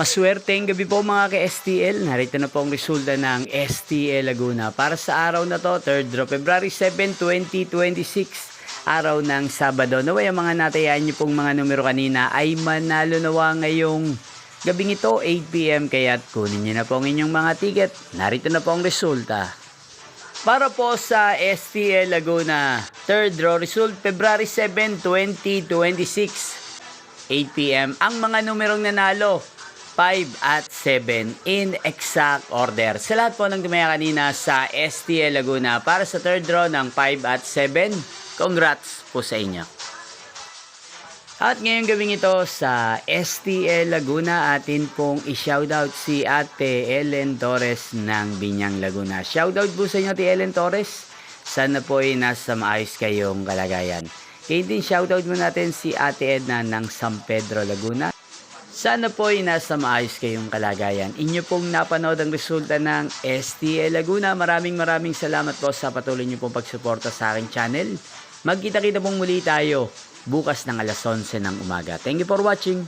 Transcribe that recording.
Maswerteng gabi po mga ka-STL. Narito na po ang resulta ng STL Laguna. Para sa araw na to, 3rd of February 7, 2026. Araw ng Sabado. Naway ang mga natayan niyo pong mga numero kanina ay manalo nawa ngayong gabing ito, 8 PM. Kaya't kunin niyo na po ang inyong mga ticket. Narito na po ang resulta. Para po sa STL Laguna, 3rd draw result, February 7, 2026. 8 PM. Ang mga numerong nanalo, 5 at 7 in exact order. Sa lahat po ng dumaya kanina sa STL Laguna para sa 3rd draw ng 5 at 7, congrats po sa inyo. At ngayong gabing ito sa STL Laguna, atin pong i-shoutout si Ate Ellen Torres ng Binyang Laguna. Shoutout po sa inyo Ate Ellen Torres. Sana po ay nasa maayos kayong kalagayan. Kaya din shoutout mo natin si Ate Edna ng San Pedro Laguna. Sana po ay nasa maayos kayong kalagayan. Inyo pong napanood ang resulta ng STL Laguna. Maraming salamat po sa patuloy nyo pong pagsuporta sa aking channel. Magkita-kita pong muli tayo bukas ng alas 11 ng umaga. Thank you for watching.